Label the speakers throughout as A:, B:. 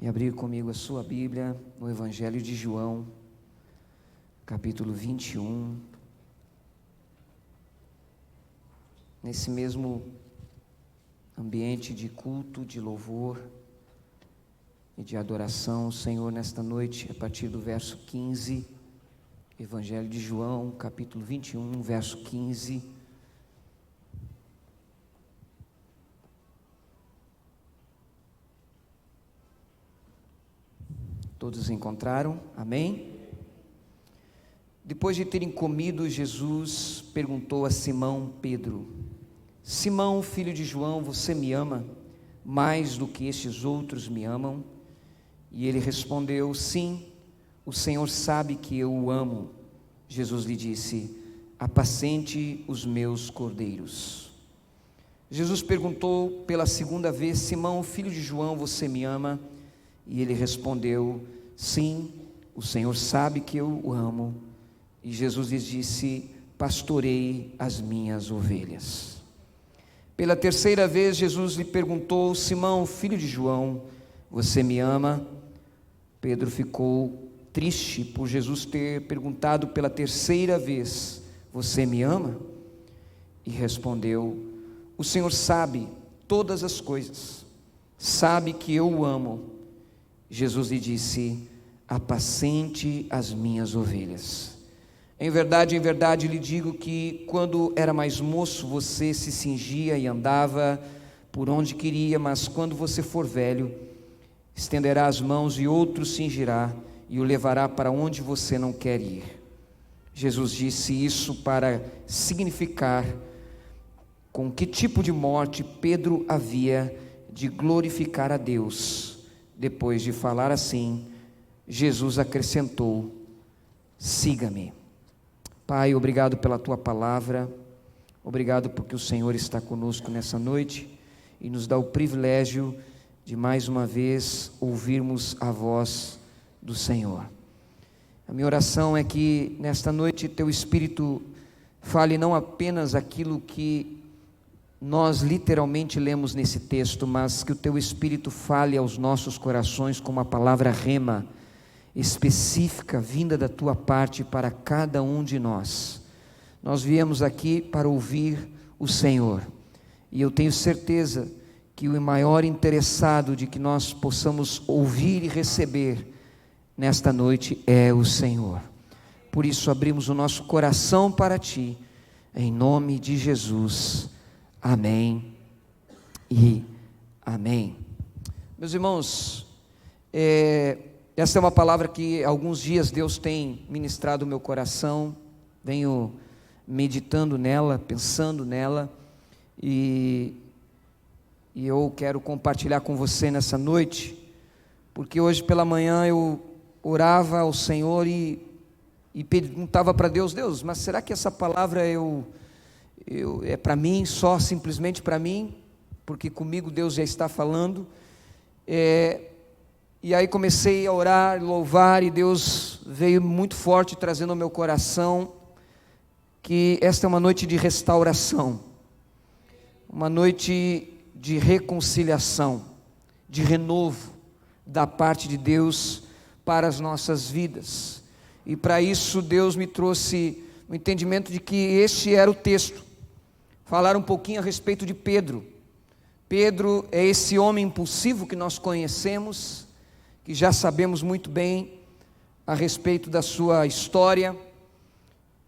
A: E abrir comigo a sua Bíblia no Evangelho de João, capítulo 21. Nesse mesmo ambiente de culto, de louvor e de adoração, o Senhor, nesta noite, a partir do verso 15, Evangelho de João, capítulo 21, verso 15. Todos encontraram? Amém? Depois de terem comido, Jesus perguntou a Simão Pedro: Simão, filho de João, você me ama mais do que estes outros me amam? E ele respondeu: sim, o Senhor sabe que eu o amo. Jesus lhe disse: apacente os meus cordeiros. Jesus perguntou pela segunda vez: Simão, filho de João, você me ama? E ele respondeu: sim, o Senhor sabe que eu o amo. E Jesus lhes disse: pastorei as minhas ovelhas. Pela terceira vez Jesus lhe perguntou: Simão, filho de João, você me ama? Pedro ficou triste por Jesus ter perguntado pela terceira vez: você me ama? E respondeu: o Senhor sabe todas as coisas, sabe que eu o amo. Jesus lhe disse: apacente as minhas ovelhas. Em verdade lhe digo que quando era mais moço você se cingia e andava por onde queria, mas quando você for velho, estenderá as mãos e outro cingirá e o levará para onde você não quer ir. Jesus disse isso para significar com que tipo de morte Pedro havia de glorificar a Deus. Depois de falar assim, Jesus acrescentou: siga-me. Pai, obrigado pela tua palavra, obrigado porque o Senhor está conosco nessa noite e nos dá o privilégio de mais uma vez ouvirmos a voz do Senhor. A minha oração é que nesta noite teu Espírito fale não apenas aquilo que nós literalmente lemos nesse texto, mas que o teu Espírito fale aos nossos corações com uma palavra rema, específica, vinda da tua parte para cada um de nós. Nós viemos aqui para ouvir o Senhor, e eu tenho certeza que o maior interessado de que nós possamos ouvir e receber nesta noite é o Senhor. Por isso abrimos o nosso coração para ti, em nome de Jesus. Amém e amém. Meus irmãos, essa é uma palavra que há alguns dias Deus tem ministrado o meu coração, venho meditando nela, pensando nela, e eu quero compartilhar com você nessa noite, porque hoje pela manhã eu orava ao Senhor e perguntava para Deus: Deus, mas será que essa palavra é para mim, só simplesmente para mim, porque comigo Deus já está falando? E aí comecei a orar, louvar, e Deus veio muito forte trazendo ao meu coração que esta é uma noite de restauração, uma noite de reconciliação, de renovo da parte de Deus para as nossas vidas. E para isso Deus me trouxe o entendimento de que este era o texto. Falar um pouquinho a respeito de Pedro. Pedro é esse homem impulsivo que nós conhecemos, que já sabemos muito bem a respeito da sua história.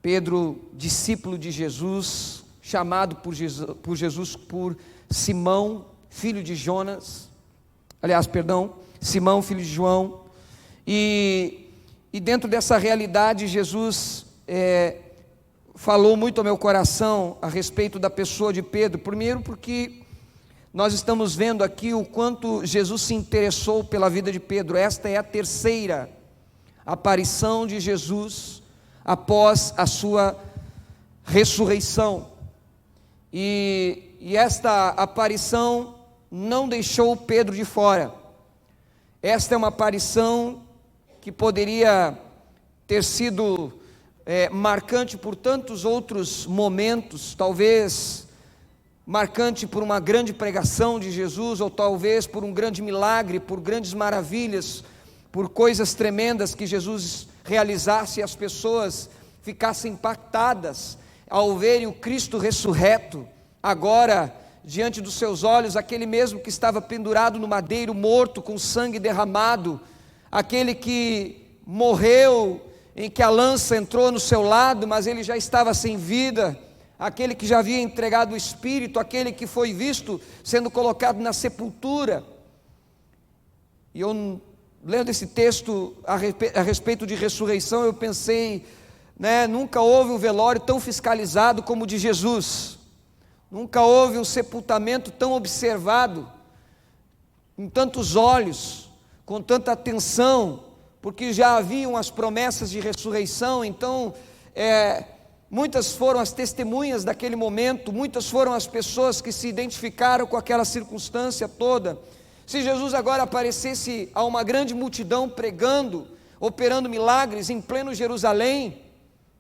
A: Pedro, discípulo de Jesus, chamado por Jesus por Simão, filho de Jonas, Simão, filho de João. E dentro dessa realidade, Jesus falou muito ao meu coração a respeito da pessoa de Pedro. Primeiro porque nós estamos vendo aqui o quanto Jesus se interessou pela vida de Pedro. Esta é a terceira aparição de Jesus após a sua ressurreição, e esta aparição não deixou Pedro de fora. Esta é uma aparição que poderia ter sido marcante por tantos outros momentos, talvez marcante por uma grande pregação de Jesus, ou talvez por um grande milagre, por grandes maravilhas, por coisas tremendas que Jesus realizasse e as pessoas ficassem impactadas ao verem o Cristo ressurreto, agora diante dos seus olhos, aquele mesmo que estava pendurado no madeiro, morto, com sangue derramado, aquele que morreu, em que a lança entrou no seu lado, mas ele já estava sem vida, aquele que já havia entregado o Espírito, aquele que foi visto sendo colocado na sepultura. E eu, lendo esse texto a respeito de ressurreição, eu pensei, nunca houve um velório tão fiscalizado como o de Jesus, nunca houve um sepultamento tão observado, com tantos olhos, com tanta atenção, porque já haviam as promessas de ressurreição. Então, muitas foram as testemunhas daquele momento, muitas foram as pessoas que se identificaram com aquela circunstância toda. Se Jesus agora aparecesse a uma grande multidão pregando, operando milagres em pleno Jerusalém,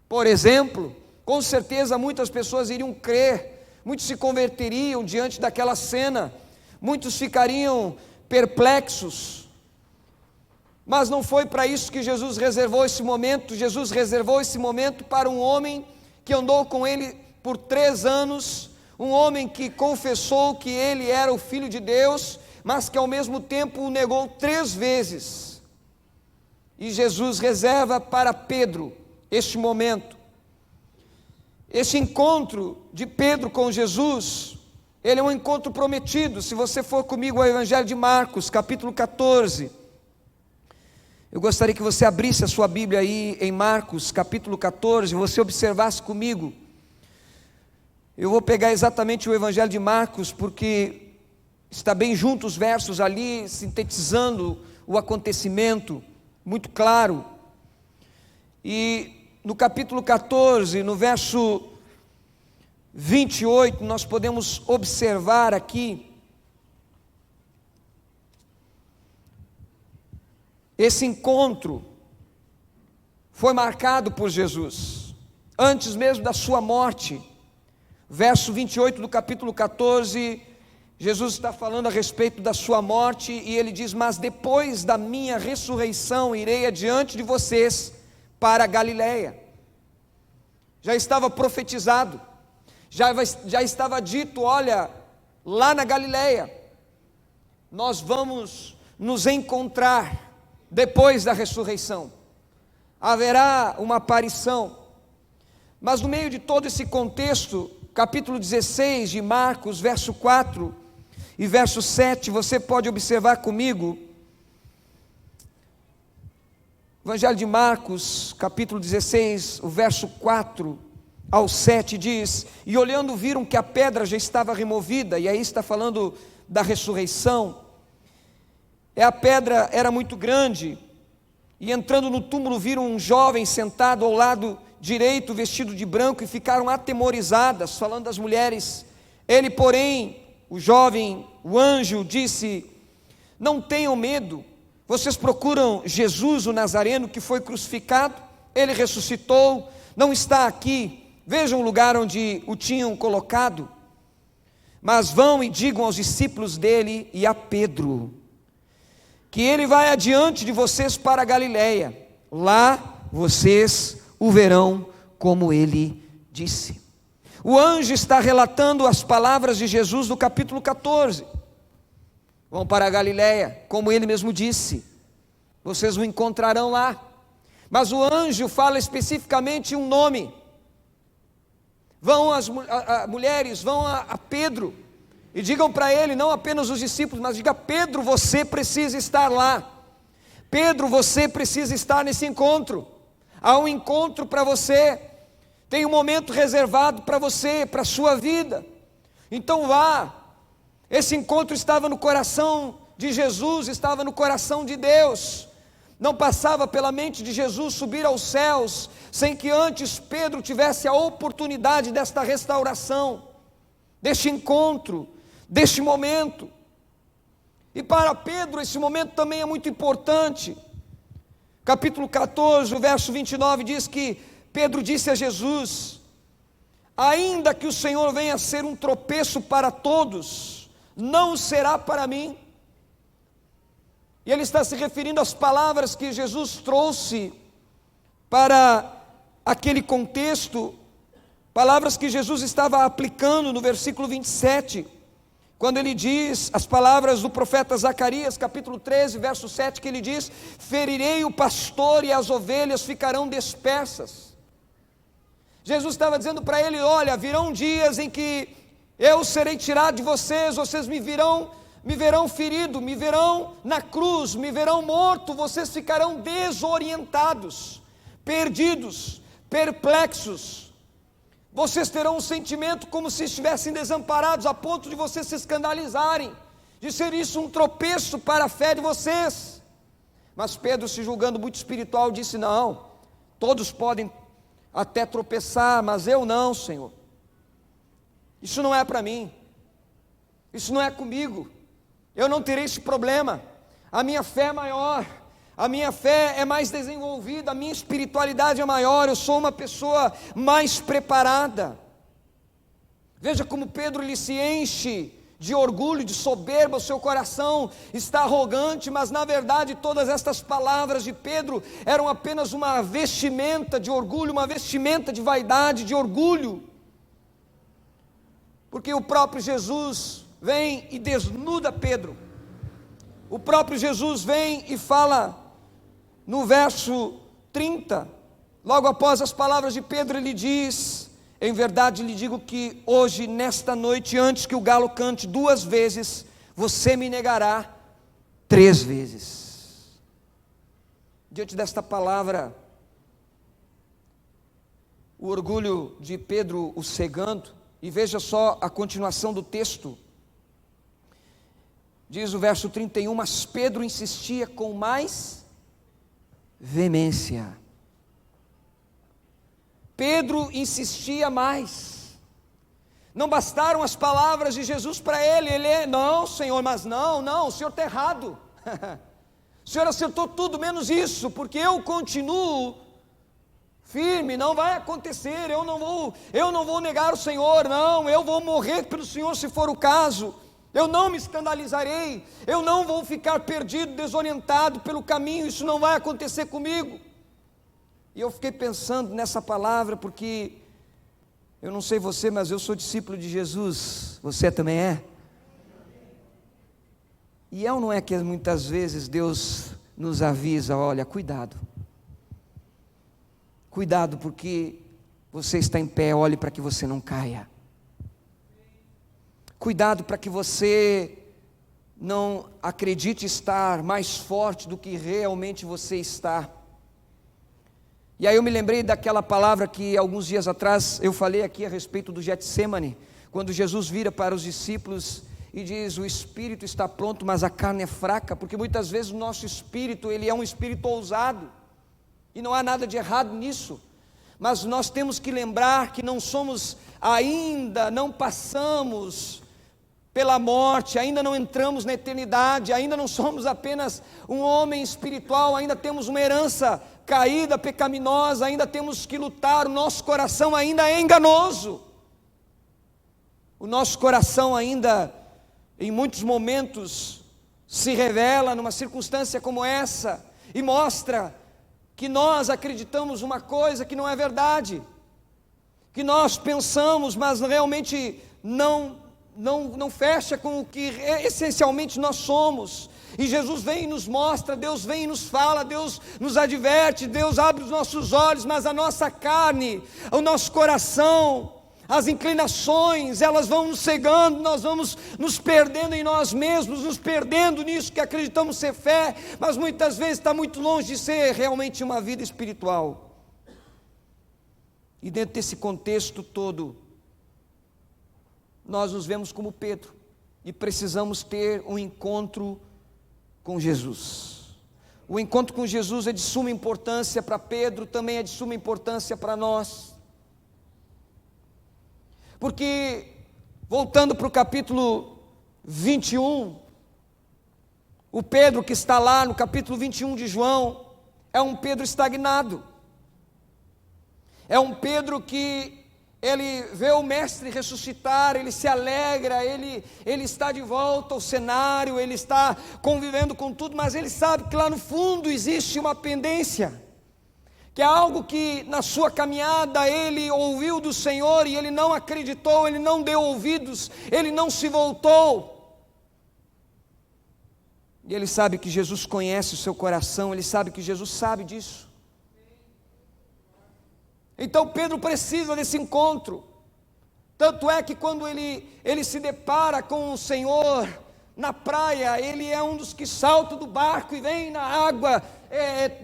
A: por exemplo, com certeza muitas pessoas iriam crer, muitos se converteriam diante daquela cena, muitos ficariam perplexos. Mas não foi para isso que Jesus reservou esse momento. Jesus reservou esse momento para um homem que andou com ele por 3 anos, um homem que confessou que ele era o Filho de Deus, mas que ao mesmo tempo o negou 3 vezes. E Jesus reserva para Pedro este momento. Esse encontro de Pedro com Jesus, ele é um encontro prometido. Se você for comigo ao Evangelho de Marcos, capítulo 14, eu gostaria que você abrisse a sua Bíblia aí em Marcos, capítulo 14, você observasse comigo. Eu vou pegar exatamente o Evangelho de Marcos, porque está bem junto os versos ali, sintetizando o acontecimento, muito claro. E no capítulo 14, no verso 28, nós podemos observar aqui esse encontro foi marcado por Jesus, antes mesmo da sua morte. Verso 28 do capítulo 14, Jesus está falando a respeito da sua morte, e ele diz: mas depois da minha ressurreição, irei adiante de vocês para a Galileia. Já estava profetizado, já estava dito: olha, lá na Galileia, nós vamos nos encontrar. Depois da ressurreição, haverá uma aparição. Mas no meio de todo esse contexto, capítulo 16 de Marcos, verso 4 e verso 7, você pode observar comigo. Evangelho de Marcos, capítulo 16, o verso 4 ao 7 diz: e olhando viram que a pedra já estava removida. E aí está falando da ressurreição. A pedra era muito grande, e entrando no túmulo viram um jovem sentado ao lado direito, vestido de branco, e ficaram atemorizadas, falando das mulheres. Ele, porém, o jovem, o anjo, disse: não tenham medo, vocês procuram Jesus, o Nazareno, que foi crucificado. Ele ressuscitou, não está aqui, vejam o lugar onde o tinham colocado. Mas vão e digam aos discípulos dele e a Pedro, que ele vai adiante de vocês para a Galileia, lá vocês o verão, como ele disse. O anjo está relatando as palavras de Jesus do capítulo 14. Vão para a Galileia, como ele mesmo disse, vocês o encontrarão lá. Mas o anjo fala especificamente um nome. Vão as mulheres, vão a Pedro, e digam para ele, não apenas os discípulos, mas diga: Pedro, você precisa estar lá. Pedro, você precisa estar nesse encontro. Há um encontro para você, tem um momento reservado para você, para a sua vida. Então vá. Esse encontro estava no coração de Jesus, estava no coração de Deus. Não passava pela mente de Jesus subir aos céus, sem que antes Pedro tivesse a oportunidade desta restauração, deste encontro, deste momento. E para Pedro esse momento também é muito importante. Capítulo 14, o verso 29 diz que Pedro disse a Jesus: ainda que o Senhor venha a ser um tropeço para todos, não será para mim. E ele está se referindo às palavras que Jesus trouxe para aquele contexto, palavras que Jesus estava aplicando no versículo 27, quando ele diz as palavras do profeta Zacarias, capítulo 13, verso 7, que ele diz: ferirei o pastor e as ovelhas ficarão dispersas. Jesus estava dizendo para ele: olha, virão dias em que eu serei tirado de vocês, vocês me verão ferido, me verão na cruz, me verão morto, vocês ficarão desorientados, perdidos, perplexos. Vocês terão um sentimento como se estivessem desamparados, a ponto de vocês se escandalizarem, de ser isso um tropeço para a fé de vocês. Mas Pedro, se julgando muito espiritual, disse: não, todos podem até tropeçar, mas eu não, Senhor. Isso não é para mim, isso não é comigo, eu não terei esse problema. A minha fé é maior, a minha fé é mais desenvolvida, a minha espiritualidade é maior, eu sou uma pessoa mais preparada. Veja como Pedro ele se enche de orgulho, de soberba, o seu coração está arrogante, mas na verdade todas estas palavras de Pedro eram apenas uma vestimenta de orgulho, uma vestimenta de vaidade, de orgulho, porque o próprio Jesus vem e desnuda Pedro. O próprio Jesus vem e fala no verso 30, logo após as palavras de Pedro, ele diz: em verdade lhe digo que hoje, nesta noite, antes que o galo cante 2 vezes, você me negará 3 vezes. Diante desta palavra, o orgulho de Pedro o cegando, e veja só a continuação do texto, diz o verso 31, mas Pedro insistia com mais veemência. Pedro insistia mais. Não bastaram as palavras de Jesus para ele, não, Senhor, mas não, o Senhor está errado. O Senhor acertou tudo menos isso, porque eu continuo firme, não vai acontecer, eu não vou negar o Senhor, não, eu vou morrer pelo Senhor se for o caso. Eu não me escandalizarei, eu não vou ficar perdido, desorientado pelo caminho, isso não vai acontecer comigo. E eu fiquei pensando nessa palavra, porque eu não sei você, mas eu sou discípulo de Jesus, você também é? E é ou não é que muitas vezes Deus nos avisa: olha, cuidado, porque você está em pé, olhe para que você não caia. Cuidado para que você não acredite estar mais forte do que realmente você está. E aí eu me lembrei daquela palavra que alguns dias atrás eu falei aqui a respeito do Getsêmani, quando Jesus vira para os discípulos e diz: o espírito está pronto, mas a carne é fraca, porque muitas vezes o nosso espírito, ele é um espírito ousado, e não há nada de errado nisso, mas nós temos que lembrar que não somos ainda, não passamos pela morte, ainda não entramos na eternidade, ainda não somos apenas um homem espiritual, ainda temos uma herança caída, pecaminosa, ainda temos que lutar, o nosso coração ainda é enganoso, o nosso coração ainda, em muitos momentos, se revela numa circunstância como essa, e mostra que nós acreditamos uma coisa que não é verdade, que nós pensamos, mas realmente não fecha com o que essencialmente nós somos. E Jesus vem e nos mostra, Deus vem e nos fala, Deus nos adverte, Deus abre os nossos olhos, mas a nossa carne, o nosso coração, as inclinações, elas vão nos cegando, nós vamos nos perdendo em nós mesmos, nos perdendo nisso que acreditamos ser fé, mas muitas vezes está muito longe de ser realmente uma vida espiritual. E dentro desse contexto todo, nós nos vemos como Pedro, e precisamos ter um encontro com Jesus. O encontro com Jesus é de suma importância para Pedro, também é de suma importância para nós, porque, voltando para o capítulo 21, o Pedro que está lá no capítulo 21 de João, é um Pedro estagnado, é um Pedro que ele vê o mestre ressuscitar, ele se alegra, ele está de volta ao cenário, ele está convivendo com tudo, mas ele sabe que lá no fundo existe uma pendência, que é algo que na sua caminhada ele ouviu do Senhor e ele não acreditou, ele não deu ouvidos, ele não se voltou. E ele sabe que Jesus conhece o seu coração, ele sabe que Jesus sabe disso. Então Pedro precisa desse encontro. Tanto é que quando ele se depara com o Senhor na praia, ele é um dos que salta do barco e vem na água,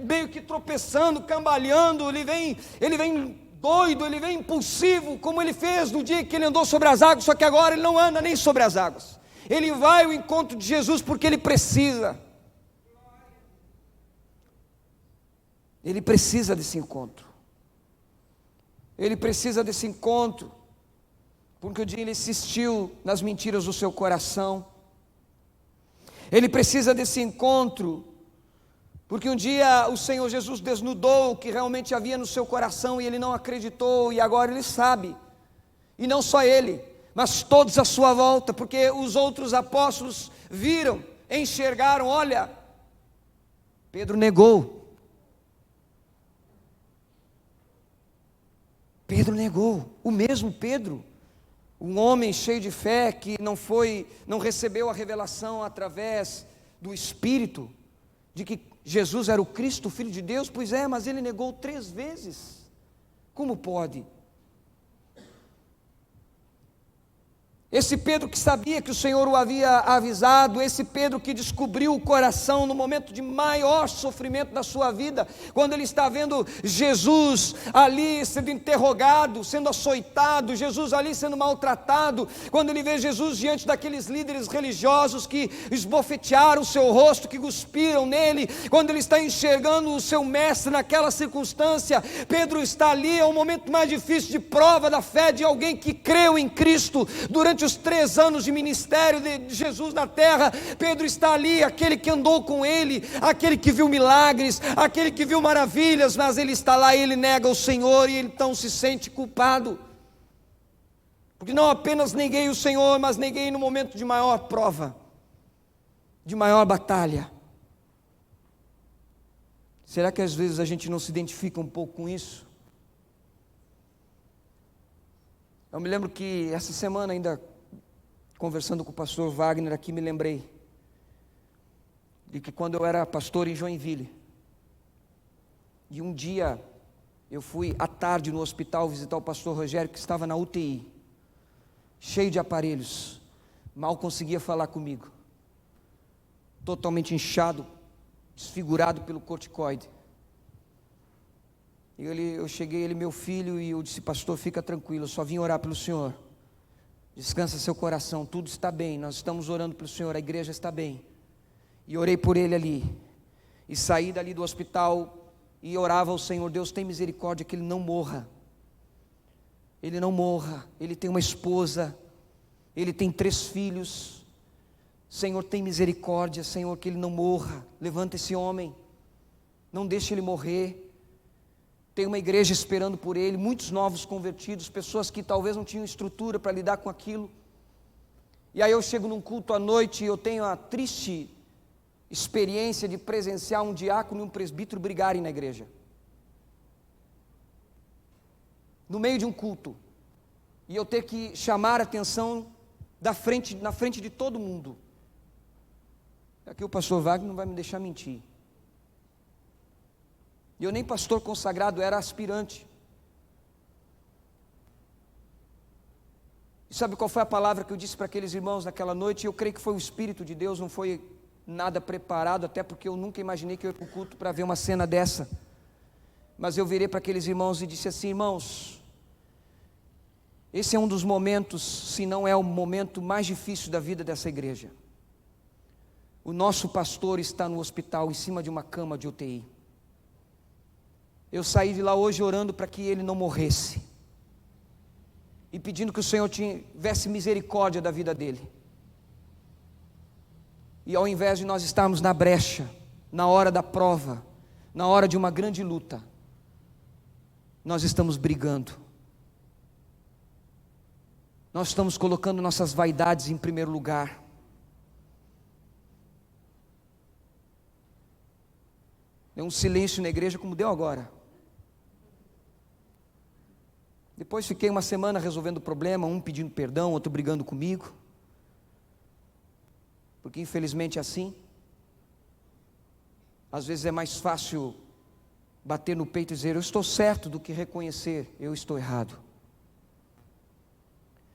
A: meio que tropeçando, cambaleando, ele vem doido, ele vem impulsivo, como ele fez no dia que ele andou sobre as águas, só que agora ele não anda nem sobre as águas. Ele vai ao encontro de Jesus porque ele precisa. Ele precisa desse encontro. Ele precisa desse encontro, porque um dia ele insistiu nas mentiras do seu coração. Ele precisa desse encontro, porque um dia o Senhor Jesus desnudou o que realmente havia no seu coração e ele não acreditou, e agora ele sabe. E não só ele, mas todos à sua volta, porque os outros apóstolos viram, enxergaram, olha, Pedro negou. Pedro negou, o mesmo Pedro, um homem cheio de fé que não recebeu a revelação através do Espírito, de que Jesus era o Cristo, o Filho de Deus. Pois é, mas ele negou 3 vezes, como pode? Esse Pedro que sabia que o Senhor o havia avisado, esse Pedro que descobriu o coração no momento de maior sofrimento da sua vida, quando ele está vendo Jesus ali sendo interrogado, sendo açoitado, Jesus ali sendo maltratado, quando ele vê Jesus diante daqueles líderes religiosos que esbofetearam o seu rosto, que cuspiram nele, quando ele está enxergando o seu mestre naquela circunstância, Pedro está ali, é o momento mais difícil de prova da fé de alguém que creu em Cristo durante os 3 anos de ministério de Jesus na terra. Pedro está ali, aquele que andou com ele, aquele que viu milagres, aquele que viu maravilhas, mas ele está lá e ele nega o Senhor e ele então se sente culpado, porque não apenas neguei o Senhor, mas neguei no momento de maior prova, de maior batalha. Será que às vezes a gente não se identifica um pouco com isso? Eu me lembro que essa semana, ainda conversando com o pastor Wagner aqui, me lembrei de que quando eu era pastor em Joinville, e um dia eu fui à tarde no hospital visitar o pastor Rogério, que estava na UTI, cheio de aparelhos, mal conseguia falar comigo, totalmente inchado, desfigurado pelo corticoide. E eu cheguei, ele, meu filho, e eu disse: pastor, fica tranquilo, eu só vim orar pelo senhor, descansa seu coração, tudo está bem, nós estamos orando pelo senhor, a igreja está bem. E orei por ele ali, e saí dali do hospital, e orava ao Senhor: Deus, tem misericórdia, que ele não morra, ele tem uma esposa, ele tem 3 filhos, Senhor, tem misericórdia, Senhor, que ele não morra, levanta esse homem, não deixe ele morrer. Tem uma igreja esperando por ele, muitos novos convertidos, pessoas que talvez não tinham estrutura para lidar com aquilo. E aí eu chego num culto à noite e eu tenho a triste experiência de presenciar um diácono e um presbítero brigarem na igreja, no meio de um culto, e eu ter que chamar a atenção na frente de todo mundo. Aqui o pastor Wagner não vai me deixar mentir. E eu nem pastor consagrado, era aspirante. E sabe qual foi a palavra que eu disse para aqueles irmãos naquela noite? Eu creio que foi o Espírito de Deus, não foi nada preparado, até porque eu nunca imaginei que eu ia para o culto para ver uma cena dessa. Mas eu virei para aqueles irmãos e disse assim: irmãos, esse é um dos momentos, se não é o momento mais difícil da vida dessa igreja. O nosso pastor está no hospital, em cima de uma cama de UTI. Eu saí de lá hoje orando para que ele não morresse, e pedindo que o Senhor tivesse misericórdia da vida dele. E ao invés de nós estarmos na brecha, na hora da prova, na hora de uma grande luta, nós estamos brigando. nós estamos colocando nossas vaidades em primeiro lugar. Deu um silêncio na igreja como deu agora. Depois fiquei uma semana resolvendo o problema, um pedindo perdão, outro brigando comigo. Porque infelizmente é assim. Às vezes é mais fácil bater no peito e dizer eu estou certo do que reconhecer eu estou errado.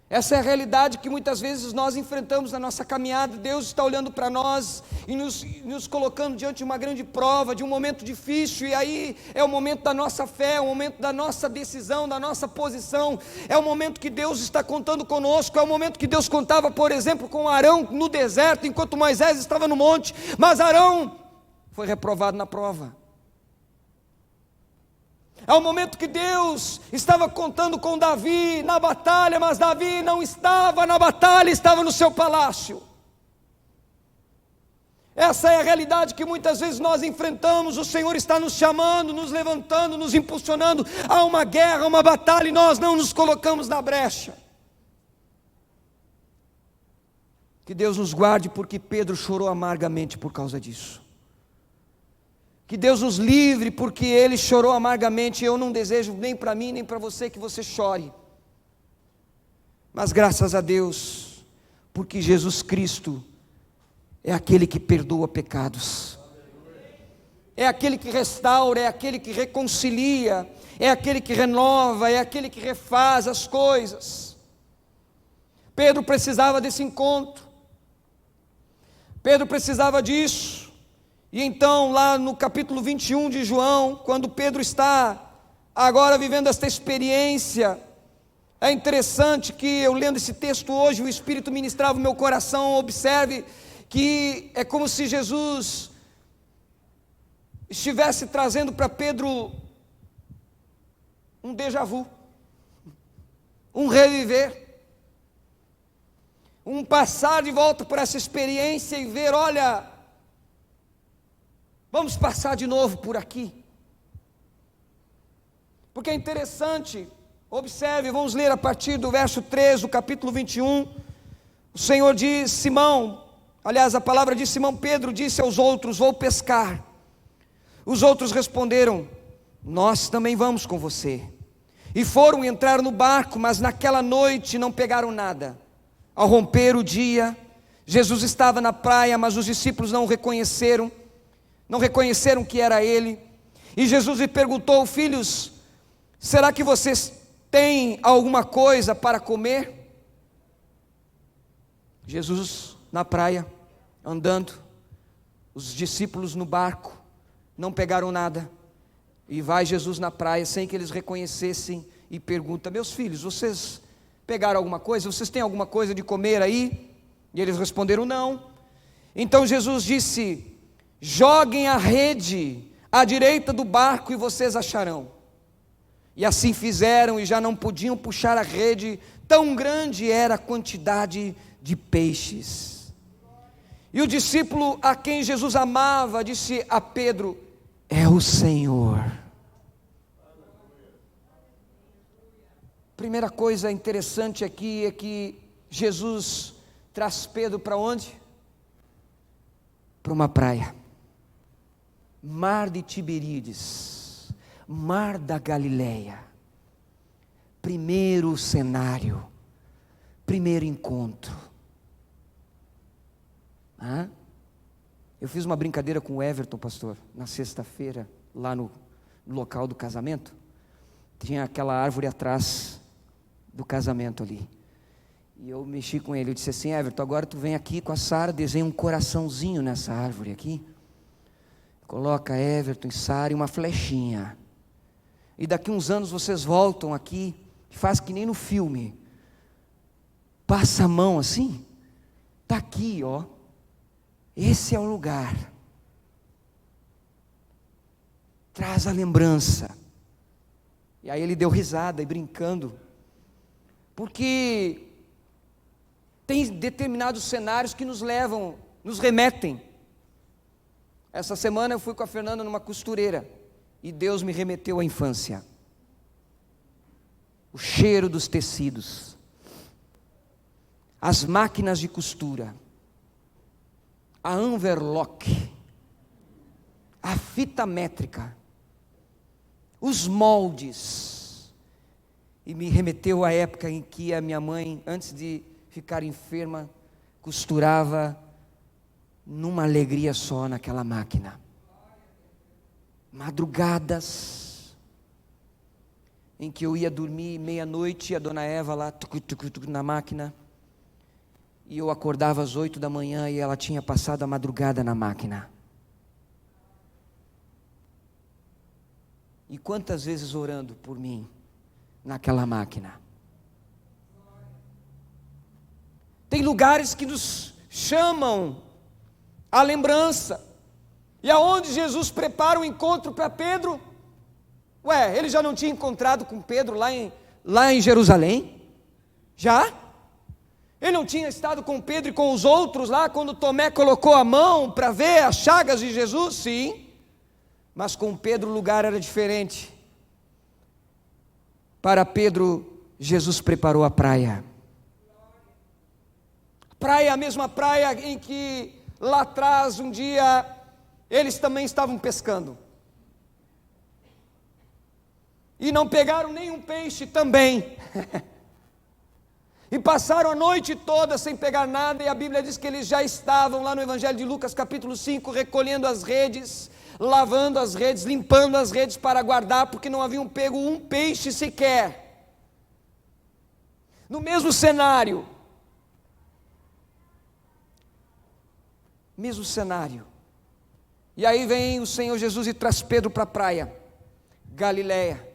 A: Essa é a realidade que muitas vezes nós enfrentamos na nossa caminhada. Deus está olhando para nós e nos colocando diante de uma grande prova, de um momento difícil, e aí é o momento da nossa fé, é o momento da nossa decisão, da nossa posição, é o momento que Deus está contando conosco, é o momento que Deus contava, por exemplo, com Arão no deserto, enquanto Moisés estava no monte, mas Arão foi reprovado na prova. É o momento que Deus estava contando com Davi na batalha, mas Davi não estava na batalha, estava no seu palácio. Essa é a realidade que muitas vezes nós enfrentamos. O Senhor está nos chamando, nos levantando, nos impulsionando a uma guerra, a uma batalha, e nós não nos colocamos na brecha. Que Deus nos guarde, porque Pedro chorou amargamente por causa disso. Que Deus nos livre, porque ele chorou amargamente. Eu não desejo nem para mim, nem para você que você chore. Mas graças a Deus, porque Jesus Cristo é aquele que perdoa pecados. É aquele que restaura, é aquele que reconcilia, é aquele que renova, é aquele que refaz as coisas. Pedro precisava desse encontro. Pedro precisava disso. E então, lá no capítulo 21 de João, quando Pedro está agora vivendo esta experiência, é interessante que eu lendo esse texto hoje, o Espírito ministrava o meu coração. Observe que é como se Jesus estivesse trazendo para Pedro um déjà vu, um reviver, um passar de volta por essa experiência e ver, olha, vamos passar de novo por aqui. Porque é interessante, observe, vamos ler a partir do verso 3 do capítulo 21. O Senhor diz: Simão, aliás a palavra diz: Simão Pedro disse aos outros: vou pescar. Os outros responderam: nós também vamos com você. E foram entrar no barco, mas naquela noite não pegaram nada. Ao romper o dia, Jesus estava na praia, mas os discípulos não reconheceram que era ele. E Jesus lhe perguntou: filhos, será que vocês têm alguma coisa para comer? Jesus na praia, andando, os discípulos no barco, não pegaram nada. E vai Jesus na praia, sem que eles reconhecessem, e pergunta: meus filhos, vocês pegaram alguma coisa? Vocês têm alguma coisa de comer aí? E eles responderam: não. Então Jesus disse: joguem a rede à direita do barco e vocês acharão. E assim fizeram, e já não podiam puxar a rede, tão grande era a quantidade de peixes. E o discípulo a quem Jesus amava disse a Pedro: é o Senhor. Primeira coisa interessante aqui é que Jesus traz Pedro para onde? Para uma praia. Mar de Tiberíades, mar da Galileia. Primeiro cenário, primeiro encontro. Eu fiz uma brincadeira com o Everton, pastor, na sexta-feira, lá no local do casamento. Tinha aquela árvore atrás do casamento ali. E eu mexi com ele, eu disse assim: Everton, agora tu vem aqui com a Sara, desenha um coraçãozinho nessa árvore aqui. Coloca Everton e Sara e uma flechinha. E daqui uns anos vocês voltam aqui, faz que nem no filme. Passa a mão assim, está aqui, ó. Esse é o lugar. Traz a lembrança. E aí ele deu risada e brincando, porque tem determinados cenários que nos levam, nos remetem. Essa semana eu fui com a Fernanda numa costureira, e Deus me remeteu à infância. O cheiro dos tecidos, as máquinas de costura, a overlock, a fita métrica, os moldes, e me remeteu à época em que a minha mãe, antes de ficar enferma, costurava numa alegria só naquela máquina. Madrugadas, em que eu ia dormir meia-noite, e a dona Eva lá, na máquina, e eu acordava às 8 da manhã e ela tinha passado a madrugada na máquina. E quantas vezes orando por mim, naquela máquina. Tem lugares que nos chamam a lembrança, e aonde Jesus prepara o encontro para Pedro, ele já não tinha encontrado com Pedro lá em Jerusalém? Já? Ele não tinha estado com Pedro e com os outros lá, quando Tomé colocou a mão para ver as chagas de Jesus? Sim, mas com Pedro o lugar era diferente. Para Pedro, Jesus preparou a praia. A mesma praia em que lá atrás, um dia, eles também estavam pescando. E não pegaram nenhum peixe também. E passaram a noite toda sem pegar nada, e a Bíblia diz que eles já estavam lá no Evangelho de Lucas capítulo 5, recolhendo as redes, lavando as redes, limpando as redes para guardar, porque não haviam pego um peixe sequer. No mesmo cenário, e aí vem o Senhor Jesus e traz Pedro para a praia, Galileia.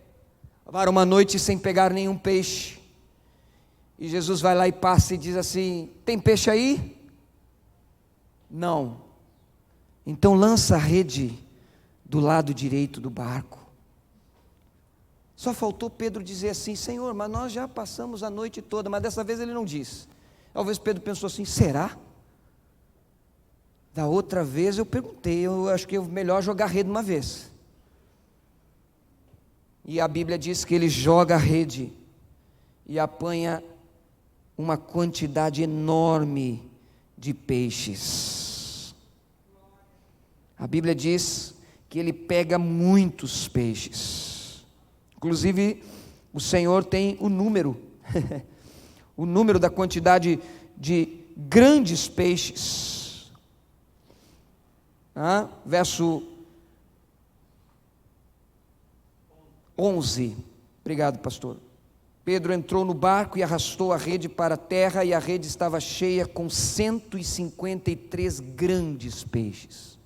A: Levaram uma noite sem pegar nenhum peixe, e Jesus vai lá e passa e diz assim: tem peixe aí? Não. Então lança a rede do lado direito do barco. Só faltou Pedro dizer assim: Senhor, mas nós já passamos a noite toda. Mas dessa vez ele não disse. Talvez Pedro pensou assim: será? Da outra vez eu perguntei, eu acho que é melhor jogar a rede uma vez. E a Bíblia diz que ele joga a rede e apanha uma quantidade enorme de peixes. A Bíblia diz que ele pega muitos peixes. Inclusive, o Senhor tem o número, o número da quantidade de grandes peixes. Verso 11. Obrigado, pastor. Pedro entrou no barco e arrastou a rede para a terra, e a rede estava cheia com 153 grandes peixes.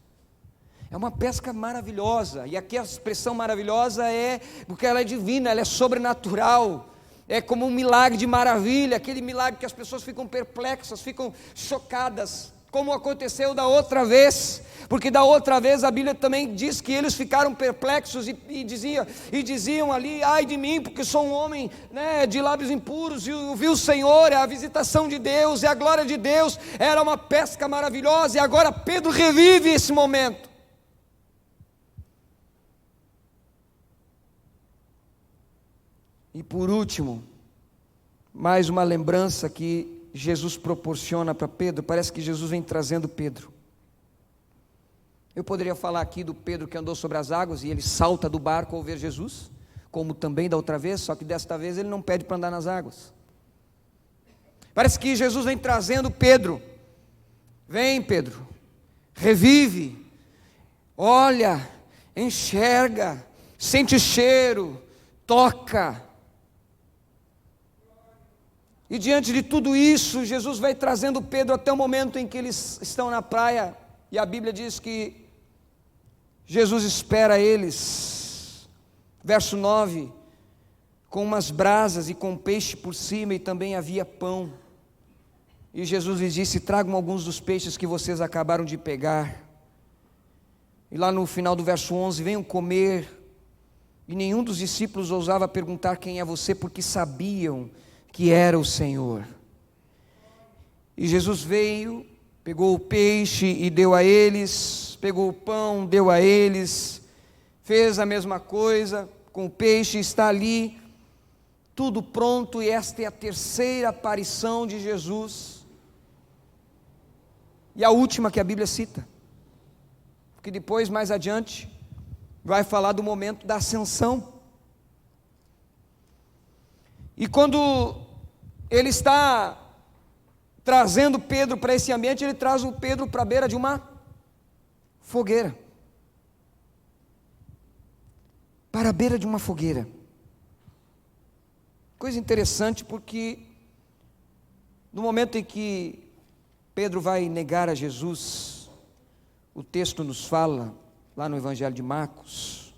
A: É uma pesca maravilhosa, e aqui a expressão maravilhosa é porque ela é divina, ela é sobrenatural, é como um milagre de maravilha, aquele milagre que as pessoas ficam perplexas, ficam chocadas, como aconteceu da outra vez, porque da outra vez a Bíblia também diz que eles ficaram perplexos e diziam ali: ai de mim, porque sou um homem, de lábios impuros, e vi o Senhor, é a visitação de Deus, é a glória de Deus, era uma pesca maravilhosa. E agora Pedro revive esse momento. E por último, mais uma lembrança que Jesus proporciona para Pedro. Parece que Jesus vem trazendo Pedro. Eu poderia falar aqui do Pedro que andou sobre as águas e ele salta do barco ao ver Jesus, como também da outra vez, só que desta vez ele não pede para andar nas águas. Parece que Jesus vem trazendo Pedro. Vem, Pedro, revive, olha, enxerga, sente o cheiro, toca. E diante de tudo isso, Jesus vai trazendo Pedro até o momento em que eles estão na praia, e a Bíblia diz que Jesus espera eles, verso 9, com umas brasas e com peixe por cima, e também havia pão. E Jesus lhes disse: tragam alguns dos peixes que vocês acabaram de pegar. E lá no final do verso 11, venham comer. E nenhum dos discípulos ousava perguntar: quem é você? Porque sabiam que era o Senhor. E Jesus veio, pegou o peixe e deu a eles, pegou o pão, deu a eles, fez a mesma coisa com o peixe, está ali. tudo pronto, e esta é a terceira aparição de Jesus, e a última que a Bíblia cita, porque depois, mais adiante, vai falar do momento da ascensão. E quando ele está trazendo Pedro para esse ambiente, ele traz o Pedro para a beira de uma fogueira. Para a beira de uma fogueira. Coisa interessante, porque no momento em que Pedro vai negar a Jesus, o texto nos fala, lá no Evangelho de Marcos,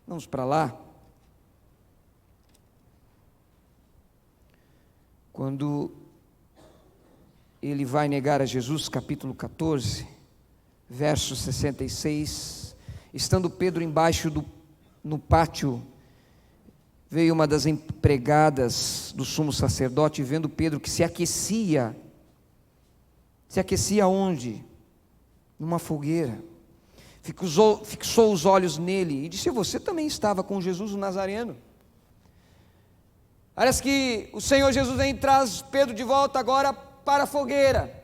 A: vamos para lá, quando ele vai negar a Jesus, capítulo 14, verso 66, estando Pedro embaixo no pátio, veio uma das empregadas do sumo sacerdote, vendo Pedro que se aquecia onde? Numa fogueira, fixou os olhos nele, e disse: você também estava com Jesus o Nazareno. Parece que o Senhor Jesus vem e traz Pedro de volta agora para a fogueira.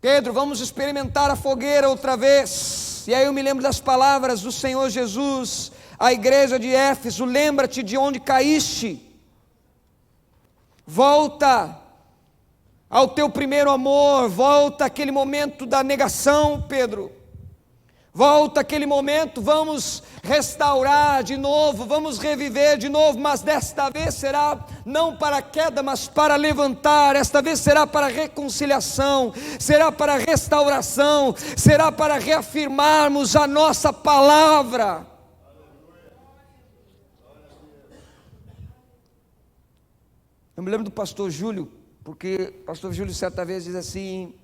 A: Pedro, vamos experimentar a fogueira outra vez. E aí eu me lembro das palavras do Senhor Jesus à igreja de Éfeso: lembra-te de onde caíste, volta ao teu primeiro amor, volta àquele momento da negação, Pedro, volta àquele momento, vamos restaurar de novo, vamos reviver de novo, mas desta vez será não para a queda, mas para levantar, esta vez será para reconciliação, será para restauração, será para reafirmarmos a nossa palavra. Eu me lembro do pastor Júlio, porque o pastor Júlio certa vez diz assim,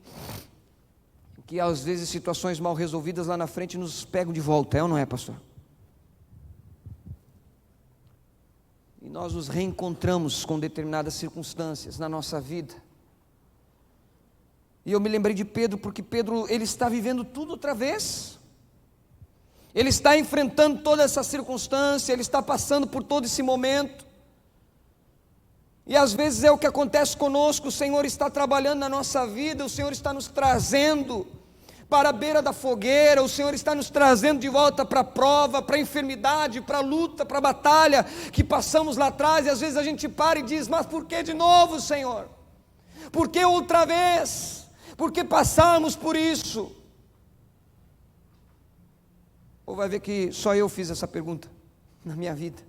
A: que às vezes situações mal resolvidas lá na frente nos pegam de volta, é ou não é, pastor? E nós nos reencontramos com determinadas circunstâncias na nossa vida. E eu me lembrei de Pedro, porque Pedro, ele está vivendo tudo outra vez. Ele está enfrentando toda essa circunstância, ele está passando por todo esse momento. E às vezes é o que acontece conosco, o Senhor está trabalhando na nossa vida, o Senhor está nos trazendo para a beira da fogueira, o Senhor está nos trazendo de volta para a prova, para a enfermidade, para a luta, para a batalha que passamos lá atrás, e às vezes a gente para e diz: mas por que de novo, Senhor? Por que outra vez? Por que passamos por isso? Ou vai ver que só eu fiz essa pergunta na minha vida.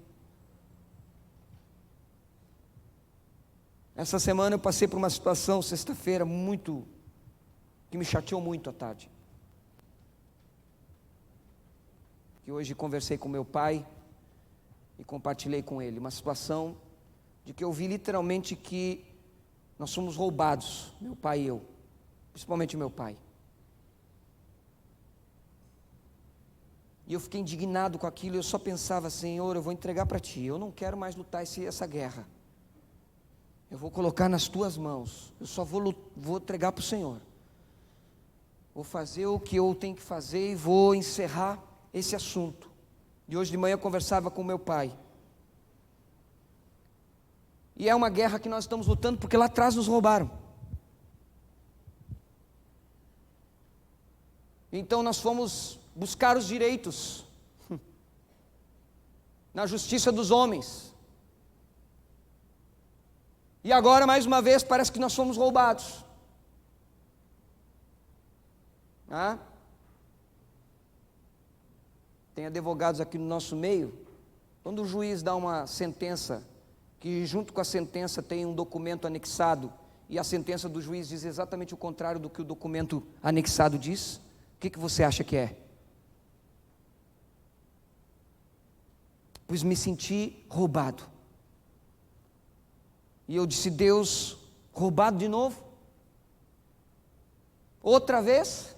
A: Essa semana eu passei por uma situação, sexta-feira, que me chateou muito à tarde. Que hoje conversei com meu pai e compartilhei com ele. Uma situação de que eu vi literalmente que nós somos roubados, meu pai e eu, principalmente meu pai. E eu fiquei indignado com aquilo, eu só pensava: Senhor, eu vou entregar para Ti, eu não quero mais lutar essa guerra. Eu vou colocar nas Tuas mãos, eu só vou entregar para o Senhor. Vou fazer o que eu tenho que fazer e vou encerrar esse assunto. E hoje de manhã eu conversava com meu pai. E é uma guerra que nós estamos lutando porque lá atrás nos roubaram. Então nós fomos buscar os direitos na justiça dos homens. E agora, mais uma vez, parece que nós fomos roubados. Tem advogados aqui no nosso meio. Quando o juiz dá uma sentença, que junto com a sentença tem um documento anexado, e a sentença do juiz diz exatamente o contrário do que o documento anexado diz, o que você acha que é? Pois me senti roubado. E eu disse: Deus, roubado de novo? Outra vez?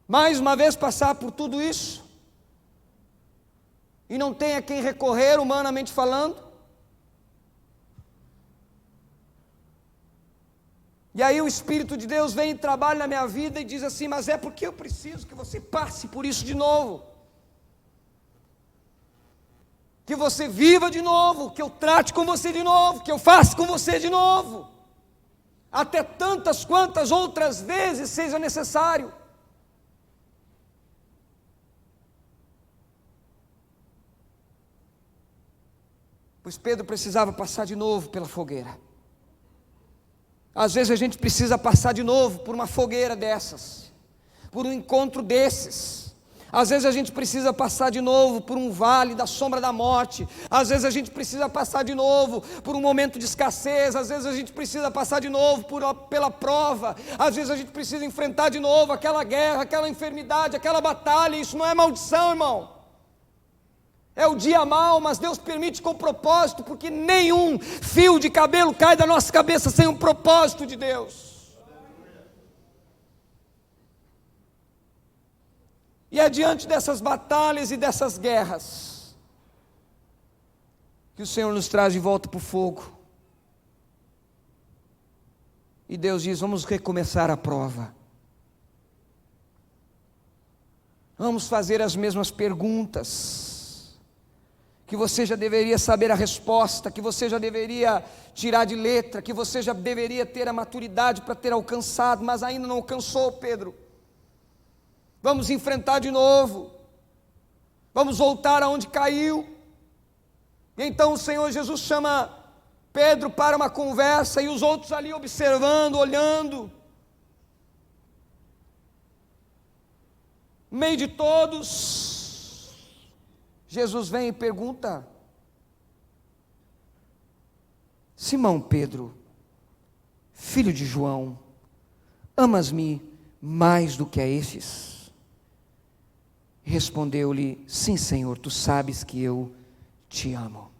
A: Mais uma vez passar por tudo isso? E não tem a quem recorrer, humanamente falando? E aí o Espírito de Deus vem e trabalha na minha vida e diz assim: mas é porque eu preciso que você passe por isso de novo. que você viva de novo, que eu trate com você de novo, que eu faça com você de novo, até tantas quantas outras vezes seja necessário. Pois Pedro precisava passar de novo pela fogueira. Às vezes a gente precisa passar de novo por uma fogueira dessas, por um encontro desses. Às vezes a gente precisa passar de novo por um vale da sombra da morte. Às vezes a gente precisa passar de novo por um momento de escassez. Às vezes a gente precisa passar de novo pela prova. Às vezes a gente precisa enfrentar de novo aquela guerra, aquela enfermidade, aquela batalha. Isso não é maldição, irmão. É o dia mau, mas Deus permite com propósito, porque nenhum fio de cabelo cai da nossa cabeça sem um propósito de Deus. E é diante dessas batalhas e dessas guerras que o Senhor nos traz de volta para o fogo. E Deus diz: vamos recomeçar a prova. Vamos fazer as mesmas perguntas, que você já deveria saber a resposta, que você já deveria tirar de letra, que você já deveria ter a maturidade para ter alcançado, mas ainda não alcançou, Pedro. Vamos enfrentar de novo, vamos voltar aonde caiu. E então o Senhor Jesus chama Pedro para uma conversa, e os outros ali observando, olhando. No meio de todos, Jesus vem e pergunta: Simão Pedro, filho de João, amas-me mais do que a estes? Respondeu-lhe: sim, Senhor, tu sabes que eu te amo.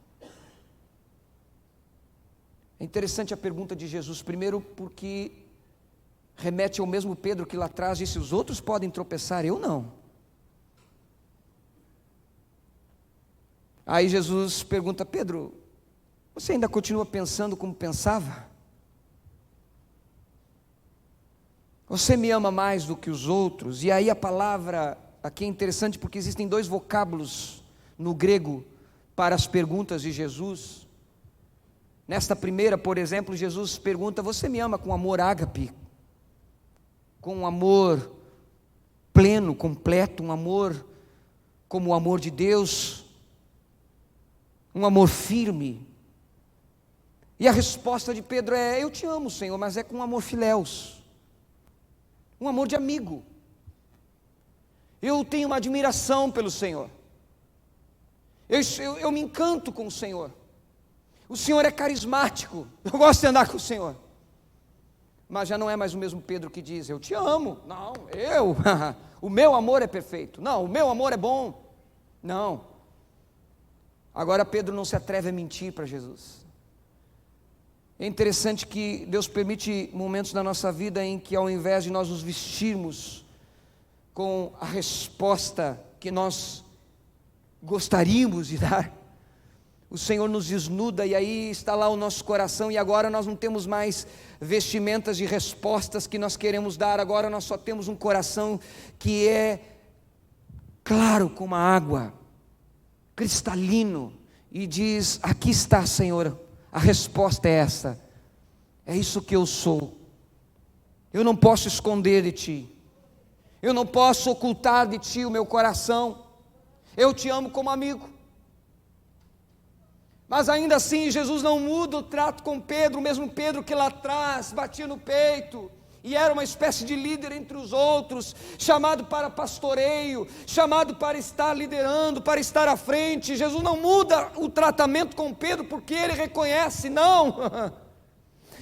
A: É interessante a pergunta de Jesus, primeiro porque remete ao mesmo Pedro que lá atrás disse: os outros podem tropeçar, eu não. Aí Jesus pergunta: Pedro, você ainda continua pensando como pensava? Você me ama mais do que os outros? E aí a palavra aqui é interessante porque existem dois vocábulos no grego para as perguntas de Jesus. Nesta primeira, por exemplo, Jesus pergunta: você me ama com amor ágape? Com um amor pleno, completo, um amor como o amor de Deus, um amor firme? E a resposta de Pedro é: eu te amo, Senhor, mas é com um amor filéus, um amor de amigo. Eu tenho uma admiração pelo Senhor, eu me encanto com o Senhor. O Senhor é carismático, eu gosto de andar com o Senhor. Mas já não é mais o mesmo Pedro que diz: eu te amo. Não, o meu amor é perfeito. Não, o meu amor é bom. Não. Agora Pedro não se atreve a mentir para Jesus. É interessante que Deus permite momentos na nossa vida em que, ao invés de nós nos vestirmos com a resposta que nós gostaríamos de dar, o Senhor nos desnuda, e aí está lá o nosso coração, e agora nós não temos mais vestimentas de respostas que nós queremos dar. Agora nós só temos um coração que é claro como a água, cristalino, e diz: aqui está, Senhor, a resposta é essa, é isso que eu sou. Eu não posso esconder de Ti, eu não posso ocultar de Ti o meu coração. Eu Te amo como amigo. Mas ainda assim Jesus não muda o trato com Pedro, o mesmo Pedro que lá atrás batia no peito e era uma espécie de líder entre os outros, chamado para pastoreio, chamado para estar liderando, para estar à frente. Jesus não muda o tratamento com Pedro porque ele reconhece, não.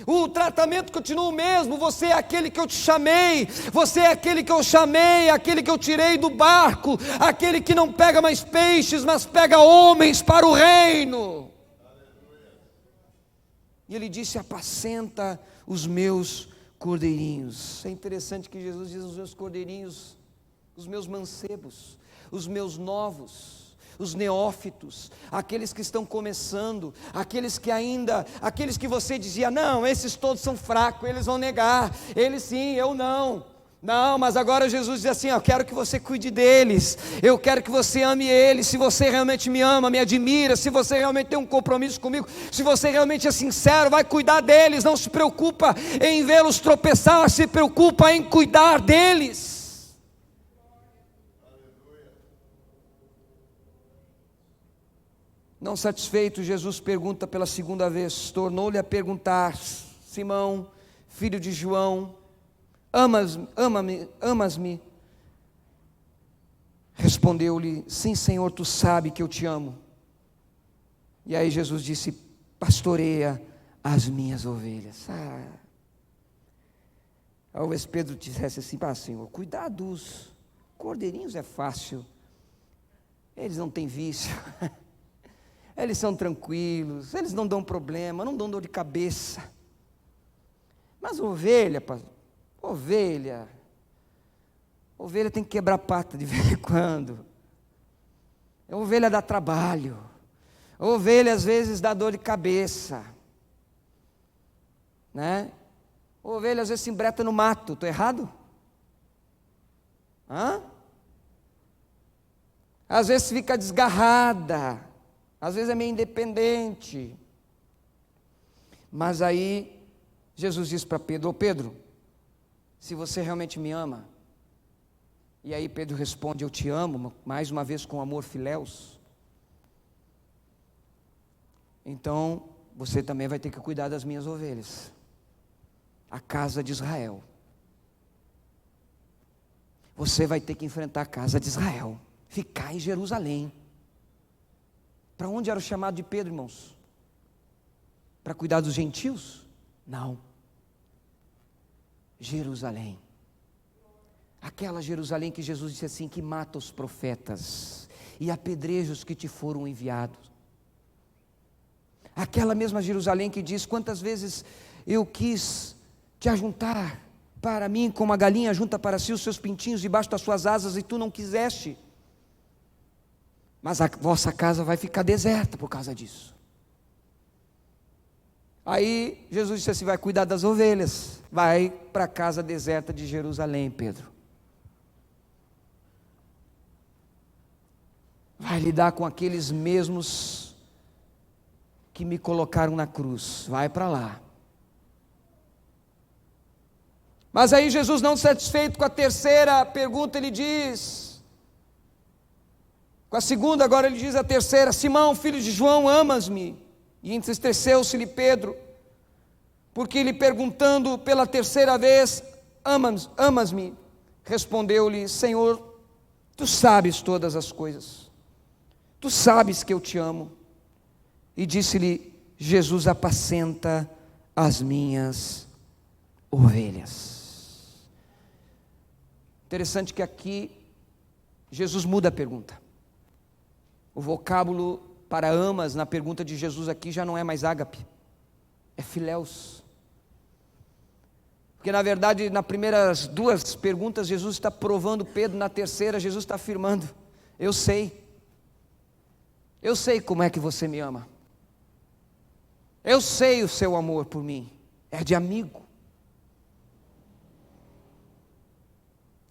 A: O tratamento continua o mesmo: você é aquele que eu te chamei, você é aquele que eu chamei, aquele que eu tirei do barco, aquele que não pega mais peixes, mas pega homens para o reino. E ele disse: apacenta os meus cordeirinhos. É interessante que Jesus diz: os meus cordeirinhos, os meus mancebos, os meus novos, os neófitos, aqueles que estão começando, aqueles que você dizia: não, esses todos são fracos, eles vão negar, eles sim, eu não. Não, mas agora Jesus diz assim: eu quero que você cuide deles, eu quero que você ame eles. Se você realmente me ama, me admira, se você realmente tem um compromisso comigo, se você realmente é sincero, vai cuidar deles. Não se preocupa em vê-los tropeçar, se preocupa em cuidar deles. Não satisfeito, Jesus pergunta pela segunda vez, tornou-lhe a perguntar: Simão, filho de João, amas-me? Respondeu-lhe: sim, Senhor, tu sabes que eu te amo. E aí Jesus disse: pastoreia as minhas ovelhas. Talvez Pedro dissesse assim: Senhor, cuidar dos cordeirinhos é fácil, eles não têm vício, eles são tranquilos, eles não dão problema, não dão dor de cabeça. Mas ovelha tem que quebrar pata de vez em quando. A ovelha dá trabalho. A ovelha às vezes dá dor de cabeça, né? A ovelha às vezes se embreta no mato. Estou errado? Às vezes fica desgarrada, às vezes é meio independente. Mas aí Jesus diz para Pedro: ô Pedro, se você realmente me ama, e aí Pedro responde: eu te amo, mais uma vez com amor filéus, então você também vai ter que cuidar das minhas ovelhas, a casa de Israel. Você vai ter que enfrentar a casa de Israel, ficar em Jerusalém. Para onde era o chamado de Pedro, irmãos? Para cuidar dos gentios? Não. Jerusalém. Aquela Jerusalém que Jesus disse assim: que mata os profetas e apedreja os que te foram enviados. Aquela mesma Jerusalém que diz: quantas vezes eu quis te ajuntar para mim, como a galinha junta para si os seus pintinhos debaixo das suas asas, e tu não quiseste. Mas a vossa casa vai ficar deserta por causa disso. Aí Jesus disse assim: vai cuidar das ovelhas, vai para a casa deserta de Jerusalém, Pedro. Vai lidar com aqueles mesmos que me colocaram na cruz, vai para lá. Mas aí Jesus, não satisfeito com a terceira pergunta, ele diz, com a segunda, agora ele diz a terceira: Simão, filho de João, amas-me? E entristeceu-se-lhe Pedro, porque ele perguntando pela terceira vez: amas-me? Respondeu-lhe: Senhor, tu sabes todas as coisas, tu sabes que eu te amo. E disse-lhe Jesus: apacenta as minhas ovelhas. Interessante que aqui Jesus muda a pergunta. O vocábulo para amas na pergunta de Jesus aqui já não é mais ágape, é filéus. Porque na verdade, nas primeiras duas perguntas Jesus está provando Pedro, na terceira Jesus está afirmando: eu sei como é que você me ama, eu sei o seu amor por mim, é de amigo.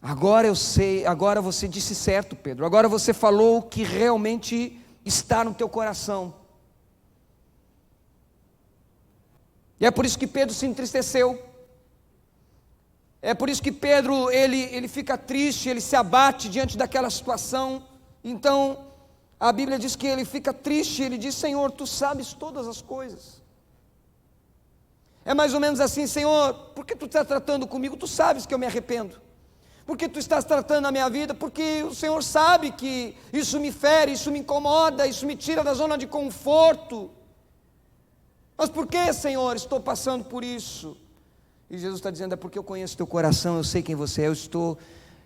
A: Agora eu sei, agora você disse certo, Pedro, agora você falou o que realmente está no teu coração. E é por isso que Pedro se entristeceu. É por isso que Pedro, ele fica triste, ele se abate diante daquela situação. Então, a Bíblia diz que ele fica triste, ele diz: Senhor, tu sabes todas as coisas. É mais ou menos assim: Senhor, por que tu estás tratando comigo? Tu sabes que eu me arrependo. Por que tu estás tratando a minha vida? Porque o Senhor sabe que isso me fere, isso me incomoda, isso me tira da zona de conforto. Mas por que, Senhor, estou passando por isso? E Jesus está dizendo: é porque eu conheço teu coração, eu sei quem você é,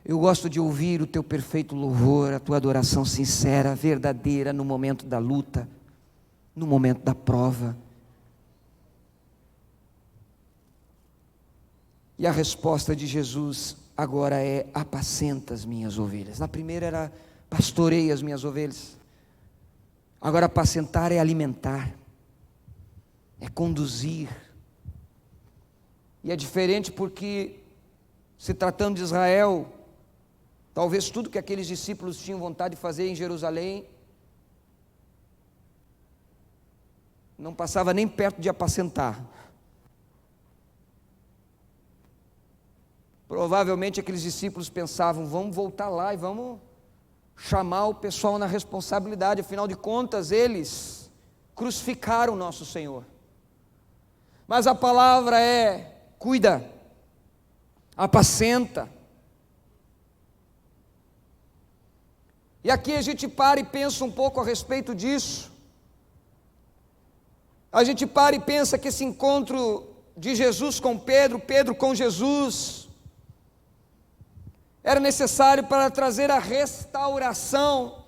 A: eu gosto de ouvir o teu perfeito louvor, a tua adoração sincera, verdadeira, no momento da luta, no momento da prova. E a resposta de Jesus agora é: apacenta as minhas ovelhas. Na primeira era: pastoreia as minhas ovelhas. Agora apacentar é alimentar, é conduzir. E é diferente porque Se tratando de Israel, talvez tudo que aqueles discípulos tinham vontade de fazer em Jerusalém não passava nem perto de apacentar. Provavelmente aqueles discípulos pensavam: vamos voltar lá e vamos chamar o pessoal na responsabilidade, afinal de contas eles crucificaram o nosso Senhor. Mas a palavra é: cuida, apacenta. E aqui a gente para e pensa um pouco a respeito disso. A gente para e pensa que esse encontro de Jesus com Pedro, Pedro com Jesus, era necessário para trazer a restauração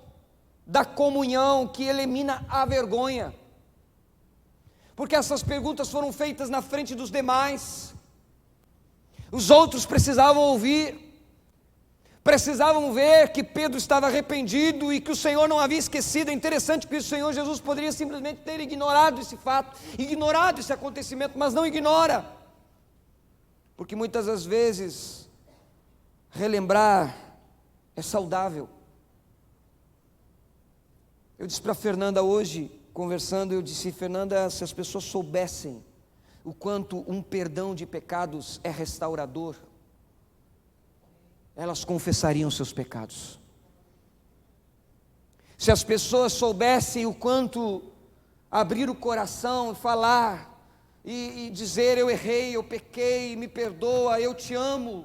A: da comunhão que elimina a vergonha. Porque essas perguntas foram feitas na frente dos demais. Os outros precisavam ouvir, precisavam ver que Pedro estava arrependido e que o Senhor não havia esquecido. É interessante que o Senhor Jesus poderia simplesmente ter ignorado esse fato, ignorado esse acontecimento, mas não ignora. Porque muitas das vezes relembrar é saudável. Eu disse para a Fernanda hoje, conversando, eu disse: Fernanda, se as pessoas soubessem o quanto um perdão de pecados é restaurador, elas confessariam seus pecados. Se as pessoas soubessem o quanto abrir o coração e falar e dizer: eu errei, eu pequei, me perdoa, eu te amo,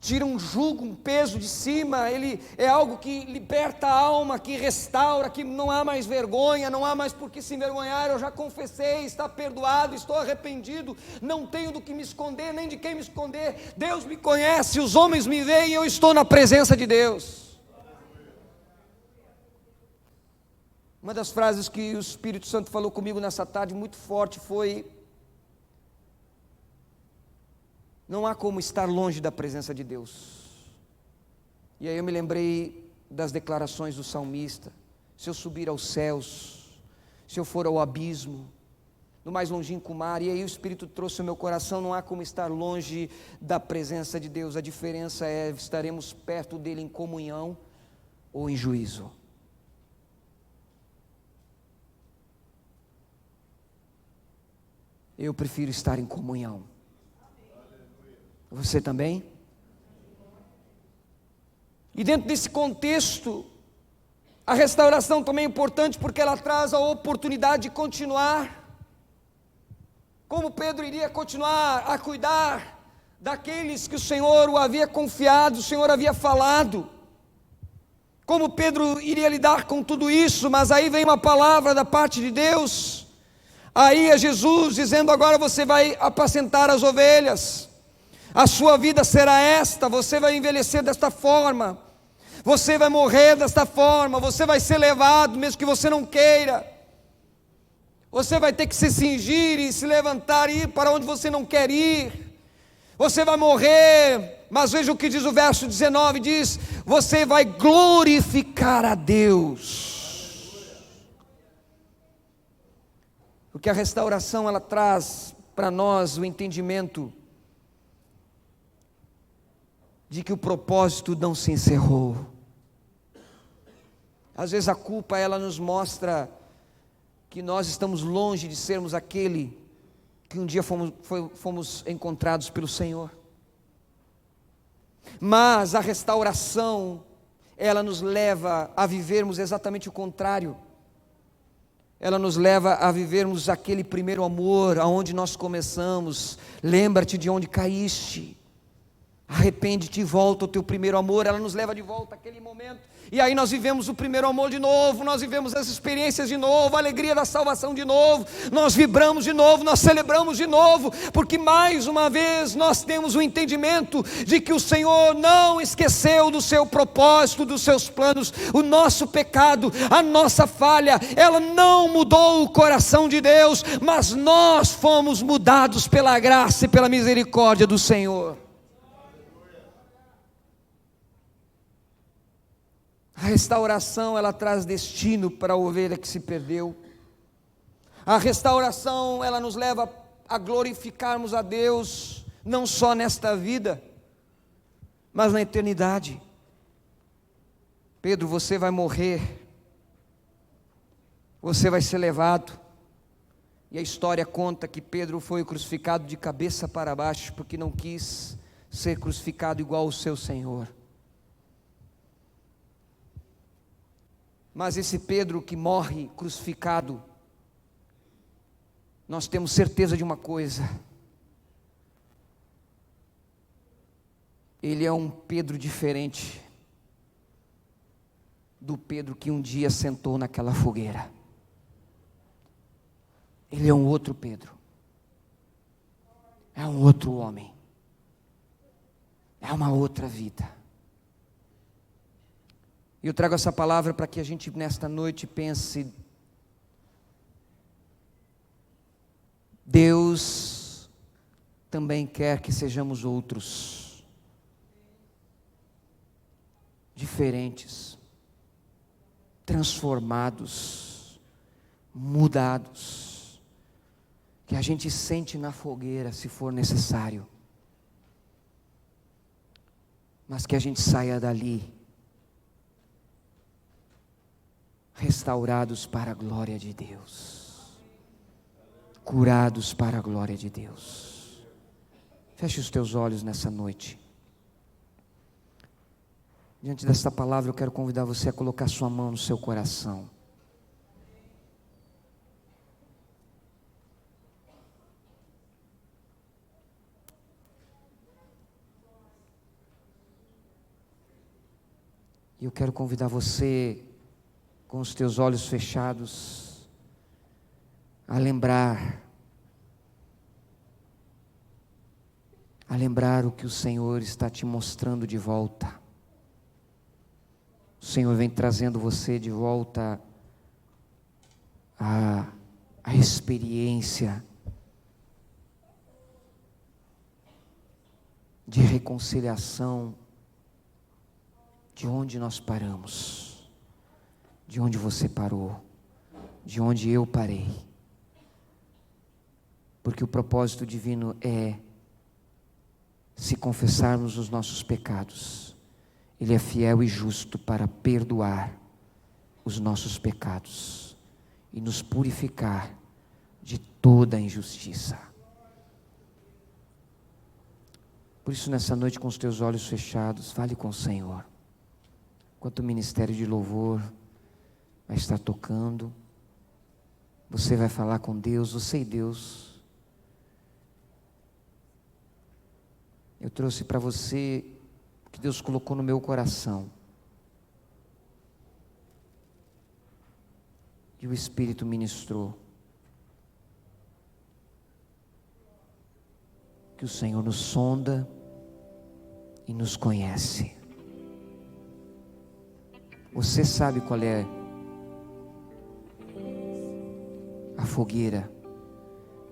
A: tira um jugo, um peso de cima. Ele é algo que liberta a alma, que restaura, que não há mais vergonha, não há mais por que se envergonhar. Eu já confessei, está perdoado, estou arrependido, não tenho do que me esconder, nem de quem me esconder. Deus me conhece, os homens me veem, eu estou na presença de Deus. Uma das frases que o Espírito Santo falou comigo nessa tarde muito forte foi: não há como estar longe da presença de Deus. E aí eu me lembrei das declarações do salmista: se eu subir aos céus, se eu for ao abismo, no mais longínquo mar. E aí o Espírito trouxe ao meu coração: não há como estar longe da presença de Deus. A diferença é: estaremos perto dele em comunhão ou em juízo. Eu prefiro estar em comunhão. Você também? E dentro desse contexto, a restauração também é importante porque ela traz a oportunidade de continuar. Como Pedro iria continuar a cuidar daqueles que o Senhor o havia confiado, o Senhor havia falado. Como Pedro iria lidar com tudo isso? Mas aí vem uma palavra da parte de Deus. Aí é Jesus dizendo: agora você vai apacentar as ovelhas. A sua vida será esta, você vai envelhecer desta forma, você vai morrer desta forma, você vai ser levado, mesmo que você não queira, você vai ter que se cingir e se levantar e ir para onde você não quer ir, você vai morrer, mas veja o que diz o verso 19, diz: você vai glorificar a Deus. Porque a restauração, ela traz para nós o entendimento de que o propósito não se encerrou. Às vezes a culpa, ela nos mostra que nós estamos longe de sermos aquele que um dia fomos encontrados pelo Senhor. Mas a restauração, ela nos leva a vivermos exatamente o contrário. Ela nos leva a vivermos aquele primeiro amor, aonde nós começamos. Lembra-te de onde caíste, arrepende-te e volta ao teu primeiro amor. Ela nos leva de volta àquele momento, e aí nós vivemos o primeiro amor de novo, nós vivemos as experiências de novo, a alegria da salvação de novo, nós vibramos de novo, nós celebramos de novo, porque mais uma vez nós temos o entendimento de que o Senhor não esqueceu do seu propósito, dos seus planos. O nosso pecado, a nossa falha, ela não mudou o coração de Deus, mas nós fomos mudados pela graça e pela misericórdia do Senhor. A restauração, ela traz destino para a ovelha que se perdeu. A restauração, ela nos leva a glorificarmos a Deus, não só nesta vida, mas na eternidade. Pedro, você vai morrer, você vai ser levado. E a história conta que Pedro foi crucificado de cabeça para baixo, porque não quis ser crucificado igual o seu Senhor. Mas esse Pedro que morre crucificado, nós temos certeza de uma coisa: ele é um Pedro diferente do Pedro que um dia sentou naquela fogueira. Ele é um outro Pedro, é um outro homem, é uma outra vida. E eu trago essa palavra para que a gente nesta noite pense: Deus também quer que sejamos outros, diferentes, transformados, mudados, que a gente sente na fogueira se for necessário, mas que a gente saia dali restaurados para a glória de Deus, curados para a glória de Deus. Feche os teus olhos nessa noite. Diante desta palavra eu quero convidar você a colocar sua mão no seu coração. E eu quero convidar você, com os teus olhos fechados, a lembrar o que o Senhor está te mostrando de volta. O Senhor vem trazendo você de volta a experiência de reconciliação, de onde nós paramos, de onde você parou, de onde eu parei. Porque o propósito divino é, se confessarmos os nossos pecados, Ele é fiel e justo para perdoar os nossos pecados e nos purificar de toda a injustiça. Por isso, nessa noite, com os teus olhos fechados, fale com o Senhor. Enquanto o ministério de louvor vai estar tocando, você vai falar com Deus, você e Deus. Eu trouxe para você o que Deus colocou no meu coração. E o Espírito ministrou. Que o Senhor nos sonda e nos conhece. Você sabe qual é a fogueira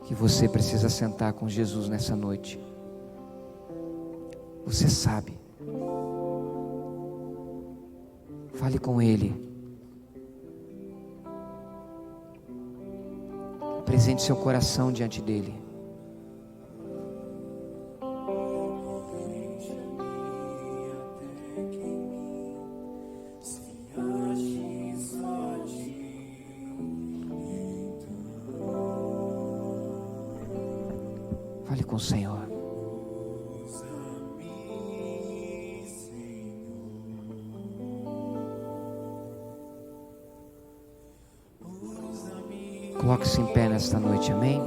A: que você precisa sentar com Jesus nessa noite. Você sabe. Fale com Ele. Apresente seu coração diante dEle. Fale com o Senhor. Coloque-se em pé nesta noite, amém?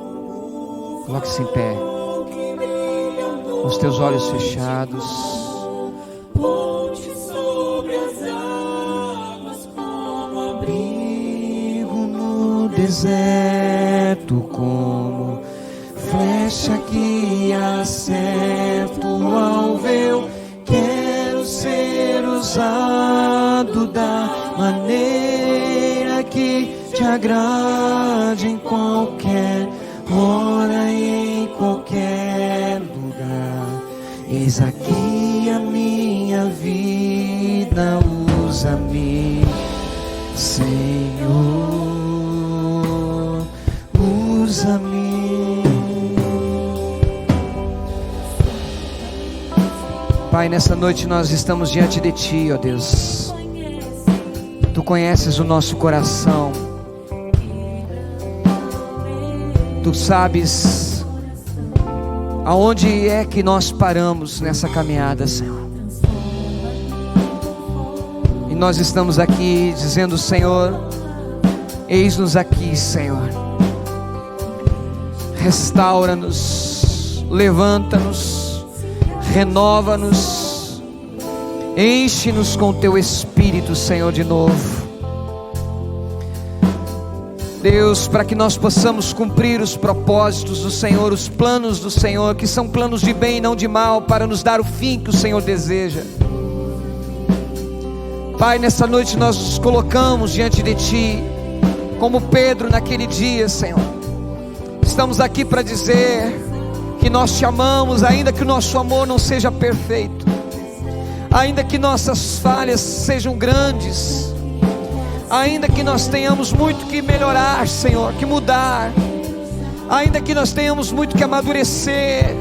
A: Coloque-se em pé, com os teus olhos fechados.
B: Ponte sobre as águas, como abrigo no deserto, como flecha que acerta o alvo. Eu quero ser usado da maneira que te agrade, em qualquer hora e em qualquer lugar. Eis aqui a minha vida, usa-me, Senhor, usa-me.
A: Pai, nessa noite nós estamos diante de Ti, ó Deus. Tu conheces o nosso coração. Tu sabes aonde é que nós paramos nessa caminhada, Senhor. E nós estamos aqui dizendo: Senhor, eis-nos aqui, Senhor. Restaura-nos, levanta-nos, renova-nos, enche-nos com Teu Espírito, Senhor, de novo. Deus, para que nós possamos cumprir os propósitos do Senhor, os planos do Senhor, que são planos de bem e não de mal, para nos dar o fim que o Senhor deseja. Pai, nessa noite nós nos colocamos diante de Ti, como Pedro naquele dia, Senhor. Estamos aqui para dizer que nós Te amamos, ainda que o nosso amor não seja perfeito, ainda que nossas falhas sejam grandes, ainda que nós tenhamos muito que melhorar, Senhor, que mudar, ainda que nós tenhamos muito que amadurecer,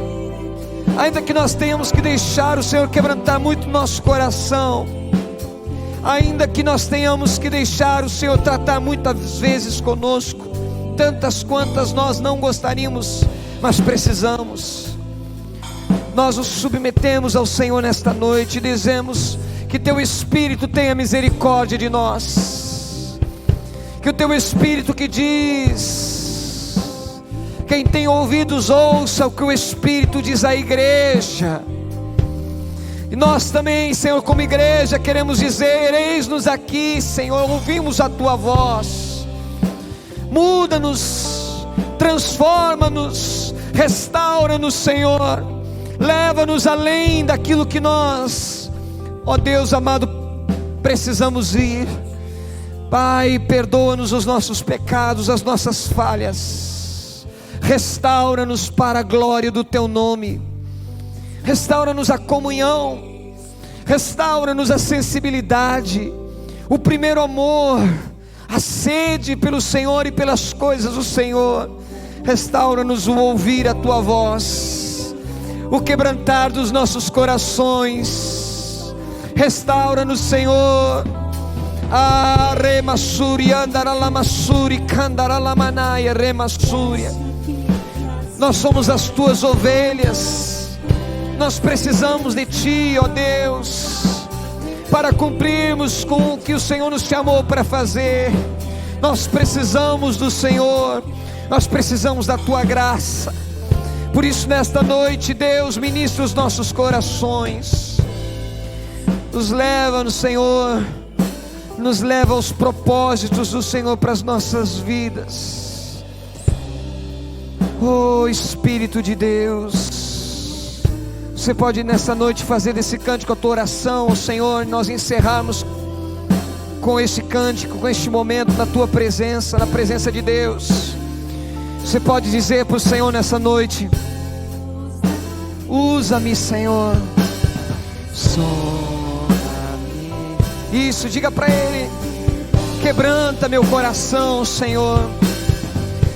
A: ainda que nós tenhamos que deixar o Senhor quebrantar muito nosso coração, ainda que nós tenhamos que deixar o Senhor tratar muitas vezes conosco, tantas quantas nós não gostaríamos, mas precisamos. Nós nos submetemos ao Senhor nesta noite e dizemos que Teu Espírito tenha misericórdia de nós. Que o Teu Espírito que diz: quem tem ouvidos ouça o que o Espírito diz à igreja. E nós também, Senhor, como igreja, queremos dizer: eis-nos aqui, Senhor, ouvimos a Tua voz. Muda-nos, transforma-nos, restaura-nos, Senhor. Leva-nos além daquilo que nós, ó Deus amado, precisamos ir. Pai, perdoa-nos os nossos pecados, as nossas falhas. Restaura-nos para a glória do Teu nome. Restaura-nos a comunhão. Restaura-nos a sensibilidade, o primeiro amor, a sede pelo Senhor e pelas coisas do Senhor. Restaura-nos o ouvir a Tua voz, o quebrantar dos nossos corações. Restaura-nos, Senhor. Nós somos as Tuas ovelhas. Nós precisamos de Ti, ó Deus, para cumprirmos com o que o Senhor nos chamou para fazer. Nós precisamos do Senhor. Nós precisamos da Tua graça. Por isso, nesta noite, Deus, ministra os nossos corações. Nos leva no Senhor, nos leva aos propósitos do Senhor para as nossas vidas. Oh Espírito de Deus, você pode nessa noite fazer desse cântico a tua oração, Senhor. Nós encerrarmos com este cântico, com este momento na Tua presença, na presença de Deus. Você pode dizer para o Senhor nessa noite: usa-me, Senhor. Isso, diga para Ele: quebranta meu coração, Senhor.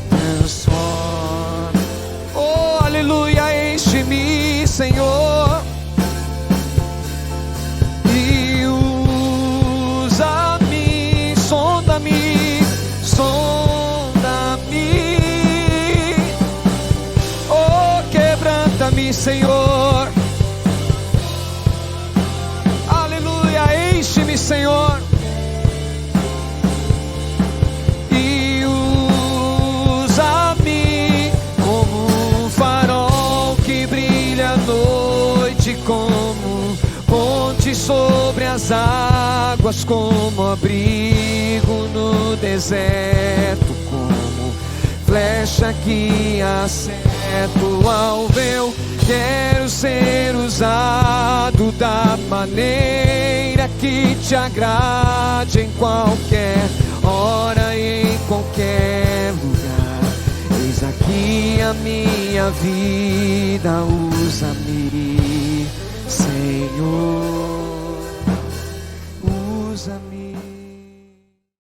A: Transforma. Oh, aleluia, enche-me, Senhor. E usa-me, sonda-me, sonda-me. Oh, quebranta-me, Senhor. Enche-me, Senhor, e usa-me como um farol que brilha à noite, como ponte sobre as águas, como abrigo no deserto, como flecha que acerta o alvo. Quero ser usado da maneira que Te agrade, em qualquer hora e em qualquer lugar. Eis aqui a minha vida, usa-me, Senhor, usa-me.